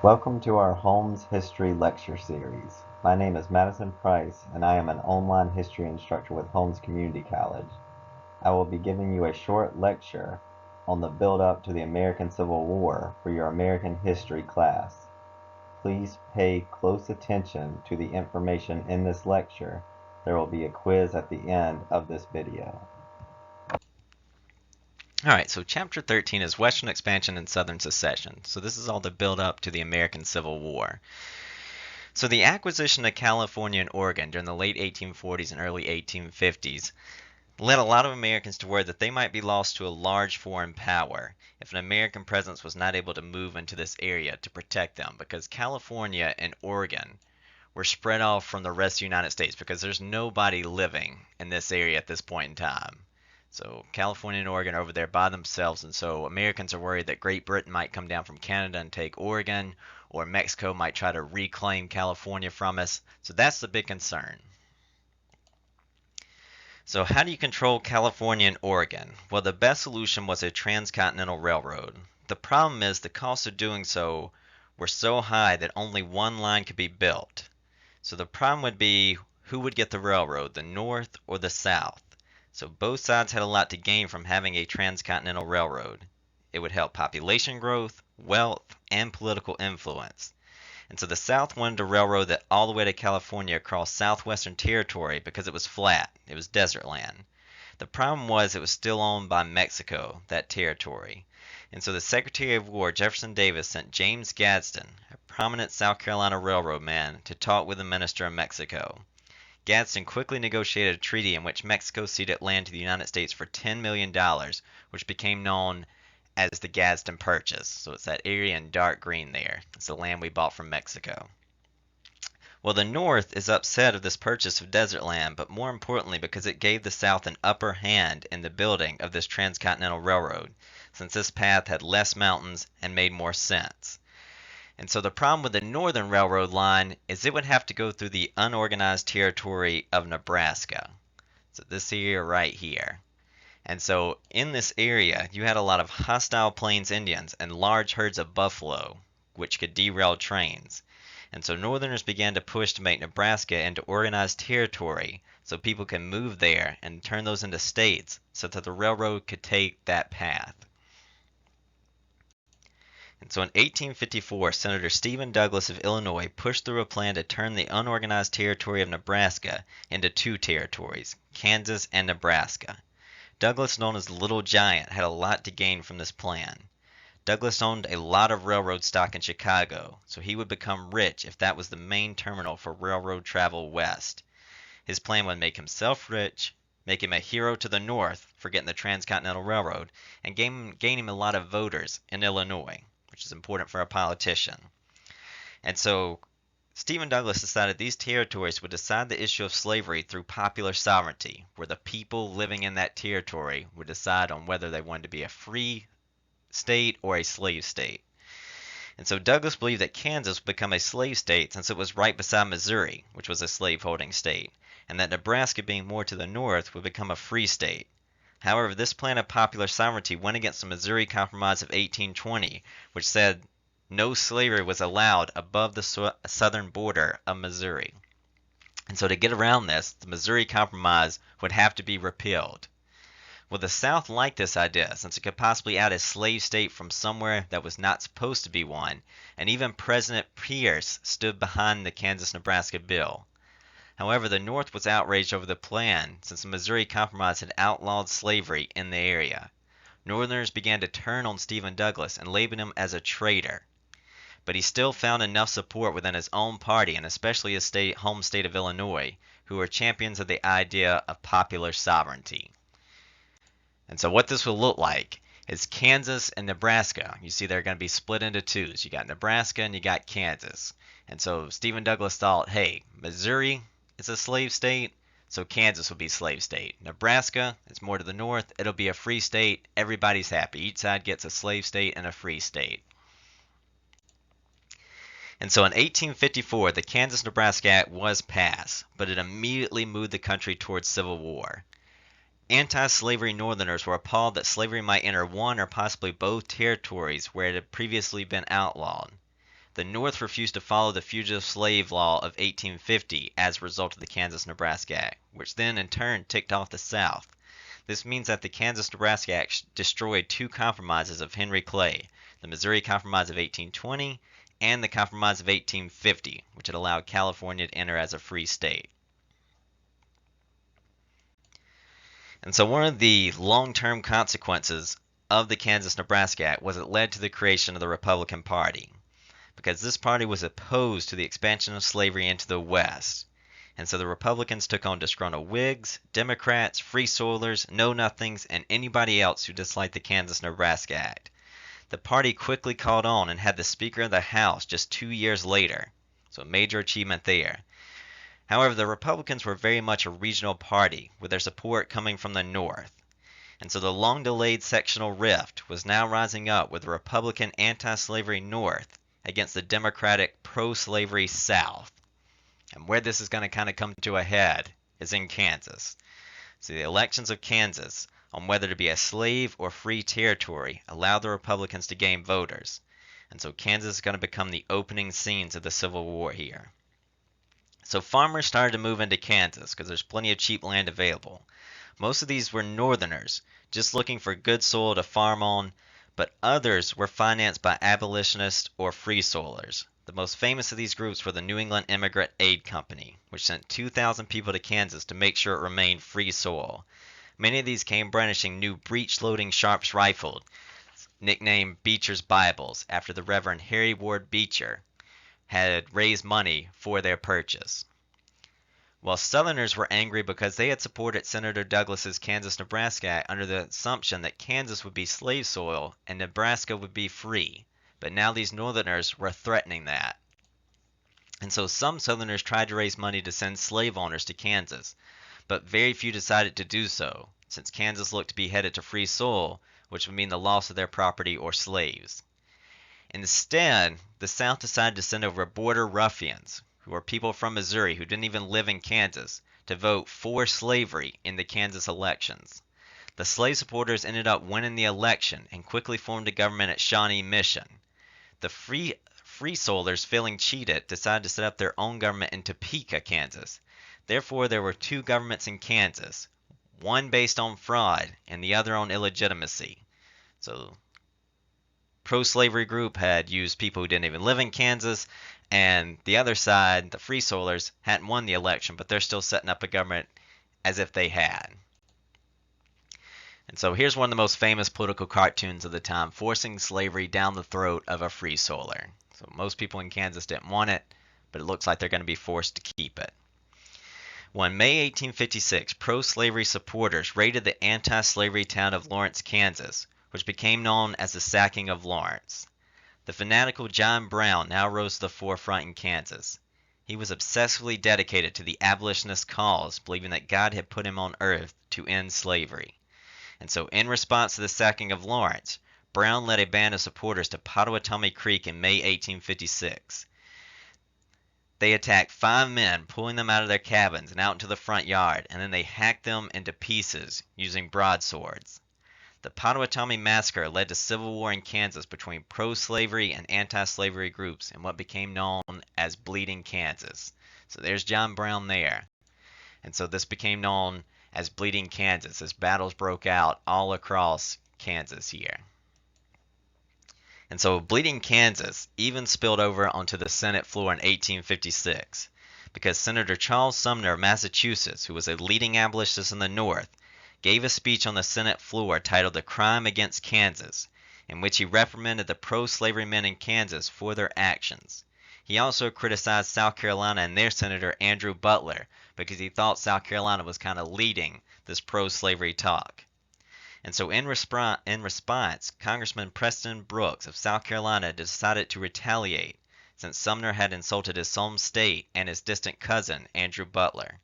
Welcome to our Holmes History Lecture Series. My name is Madison Price, and I am an online history instructor with Holmes Community College. I will be giving you a short lecture on the build-up to the American Civil War for your American history class. Please pay close attention to the information in this lecture. There will be a quiz at the end of this video. All right, so Chapter 13 is Western Expansion and Southern Secession. So this is all the build up to the American Civil War. So the acquisition of California and Oregon during the late 1840s and early 1850s led a lot of Americans to worry that they might be lost to a large foreign power if an American presence was not able to move into this area to protect them, because California and Oregon were spread off from the rest of the United States because there's nobody living in this area at this point in time. So California and Oregon are over there by themselves, and so Americans are worried that Great Britain might come down from Canada and take Oregon, or Mexico might try to reclaim California from us. So that's the big concern. So how do you control California and Oregon? Well, the best solution was a transcontinental railroad. The problem is the costs of doing so were so high that only one line could be built. So the problem would be who would get the railroad, the North or the South? So both sides had a lot to gain from having a transcontinental railroad. It would help population growth, wealth, and political influence. And so the South wanted to railroad that all the way to California across southwestern territory because it was flat. It was desert land. The problem was it was still owned by Mexico, that territory. And so the Secretary of War, Jefferson Davis, sent James Gadsden, a prominent South Carolina railroad man, to talk with the minister of Mexico. Gadsden quickly negotiated a treaty in which Mexico ceded land to the United States for $10 million, which became known as the Gadsden Purchase. So it's that area in dark green there. It's the land we bought from Mexico. Well, the North is upset of this purchase of desert land, but more importantly because it gave the South an upper hand in the building of this transcontinental railroad, since this path had less mountains and made more sense. And so the problem with the Northern Railroad line is it would have to go through the unorganized territory of Nebraska. So this area right here. And so in this area, you had a lot of hostile Plains Indians and large herds of buffalo, which could derail trains. And so Northerners began to push to make Nebraska into organized territory so people can move there and turn those into states so that the railroad could take that path. And so in 1854, Senator Stephen Douglas of Illinois pushed through a plan to turn the unorganized territory of Nebraska into two territories, Kansas and Nebraska. Douglas, known as the Little Giant, had a lot to gain from this plan. Douglas owned a lot of railroad stock in Chicago, so he would become rich if that was the main terminal for railroad travel west. His plan would make himself rich, make him a hero to the North for getting the Transcontinental Railroad, and gain him a lot of voters in Illinois, which is important for a politician. And so Stephen Douglas decided these territories would decide the issue of slavery through popular sovereignty, where the people living in that territory would decide on whether they wanted to be a free state or a slave state. And so Douglas believed that Kansas would become a slave state since it was right beside Missouri, which was a slaveholding state, and that Nebraska, being more to the north, would become a free state. However, this plan of popular sovereignty went against the Missouri Compromise of 1820, which said no slavery was allowed above the southern border of Missouri. And so to get around this, the Missouri Compromise would have to be repealed. Well, the South liked this idea since it could possibly add a slave state from somewhere that was not supposed to be one, and even President Pierce stood behind the Kansas-Nebraska bill. However, the North was outraged over the plan since the Missouri Compromise had outlawed slavery in the area. Northerners began to turn on Stephen Douglas and label him as a traitor. But he still found enough support within his own party, and especially his home state of Illinois, who were champions of the idea of popular sovereignty. And so what this will look like is Kansas and Nebraska. You see they're going to be split into twos. You got Nebraska and you got Kansas. And so Stephen Douglas thought, hey, Missouri is a slave state, so Kansas will be a slave state. Nebraska is more to the north. It'll be a free state. Everybody's happy. Each side gets a slave state and a free state. And so in 1854, the Kansas-Nebraska Act was passed, but it immediately moved the country towards civil war. Anti-slavery Northerners were appalled that slavery might enter one or possibly both territories where it had previously been outlawed. the North refused to follow the Fugitive Slave Law of 1850 as a result of the Kansas-Nebraska Act, which then in turn ticked off the South. This means that the Kansas-Nebraska Act destroyed two compromises of Henry Clay, the Missouri Compromise of 1820 and the Compromise of 1850, which had allowed California to enter as a free state. And so one of the long-term consequences of the Kansas-Nebraska Act was it led to the creation of the Republican Party, because this party was opposed to the expansion of slavery into the West. And so the Republicans took on disgruntled Whigs, Democrats, Free Soilers, Know-Nothings, and anybody else who disliked the Kansas-Nebraska Act. The party quickly caught on and had the Speaker of the House just 2 years later, so a major achievement there. However, the Republicans were very much a regional party, with their support coming from the North. And so the long-delayed sectional rift was now rising up with the Republican anti-slavery North against the Democratic pro-slavery South. And where this is going to kind of come to a head is in Kansas. So the elections of Kansas on whether to be a slave or free territory allowed the Republicans to gain voters. And so Kansas is going to become the opening scenes of the Civil War here. So farmers started to move into Kansas because there's plenty of cheap land available. Most of these were Northerners, just looking for good soil to farm on, but others were financed by abolitionists or free soilers. The most famous of these groups were the New England Immigrant Aid Company, which sent 2,000 people to Kansas to make sure it remained free soil. Many of these came brandishing new breech-loading Sharps rifles, nicknamed Beecher's Bibles, after the Reverend Harry Ward Beecher had raised money for their purchase. While Southerners were angry because they had supported Senator Douglas's Kansas-Nebraska Act under the assumption that Kansas would be slave soil and Nebraska would be free. But now these Northerners were threatening that. And so some Southerners tried to raise money to send slave owners to Kansas, but very few decided to do so, since Kansas looked to be headed to free soil, which would mean the loss of their property or slaves. Instead, the South decided to send over border ruffians, who were people from Missouri who didn't even live in Kansas, to vote for slavery in the Kansas elections. The slave supporters ended up winning the election and quickly formed a government at Shawnee Mission. The free soilers, feeling cheated, decided to set up their own government in Topeka, Kansas. Therefore, there were two governments in Kansas, one based on fraud and the other on illegitimacy. So pro-slavery group had used people who didn't even live in Kansas, and the other side, the free soilers, hadn't won the election, but they're still setting up a government as if they had. And so here's one of the most famous political cartoons of the time, forcing slavery down the throat of a free soiler. So most people in Kansas didn't want it, but it looks like they're going to be forced to keep it. Well, in May 1856, pro-slavery supporters raided the anti-slavery town of Lawrence, Kansas, which became known as the Sacking of Lawrence. The fanatical John Brown now rose to the forefront in Kansas. He was obsessively dedicated to the abolitionist cause, believing that God had put him on earth to end slavery. And so in response to the sacking of Lawrence, Brown led a band of supporters to Pottawatomie Creek in May 1856. They attacked 5 men, pulling them out of their cabins and out into the front yard, and then they hacked them into pieces using broadswords. The Pottawatomie Massacre led to civil war in Kansas between pro-slavery and anti-slavery groups in what became known as Bleeding Kansas. So there's John Brown there. And so this became known as Bleeding Kansas as battles broke out all across Kansas here. And so Bleeding Kansas even spilled over onto the Senate floor in 1856 because Senator Charles Sumner of Massachusetts, who was a leading abolitionist in the North, gave a speech on the Senate floor titled "The Crime Against Kansas," in which he reprimanded the pro-slavery men in Kansas for their actions. He also criticized South Carolina and their Senator Andrew Butler because he thought South Carolina was kind of leading this pro-slavery talk. And so in response, Congressman Preston Brooks of South Carolina decided to retaliate since Sumner had insulted his home state and his distant cousin, Andrew Butler.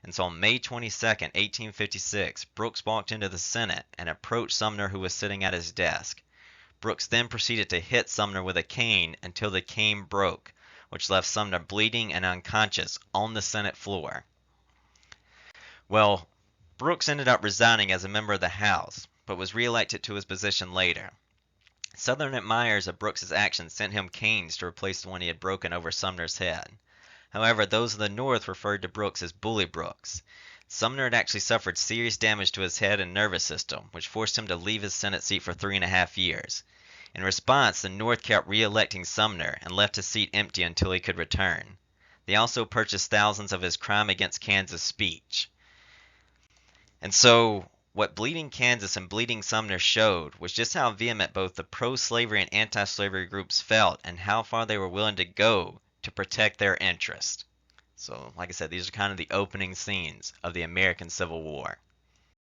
And so on May 22, 1856, Brooks walked into the Senate and approached Sumner, who was sitting at his desk. Brooks then proceeded to hit Sumner with a cane until the cane broke, which left Sumner bleeding and unconscious on the Senate floor. Well, Brooks ended up resigning as a member of the House, but was reelected to his position later. Southern admirers of Brooks's actions sent him canes to replace the one he had broken over Sumner's head. However, those of the North referred to Brooks as Bully Brooks. Sumner had actually suffered serious damage to his head and nervous system, which forced him to leave his Senate seat for 3.5 years. In response, the North kept re-electing Sumner and left his seat empty until he could return. They also purchased thousands of his Crime Against Kansas speech. And so, what Bleeding Kansas and Bleeding Sumner showed was just how vehement both the pro-slavery and anti-slavery groups felt and how far they were willing to go to protect their interests. So, like I said, these are kind of the opening scenes of the American Civil War.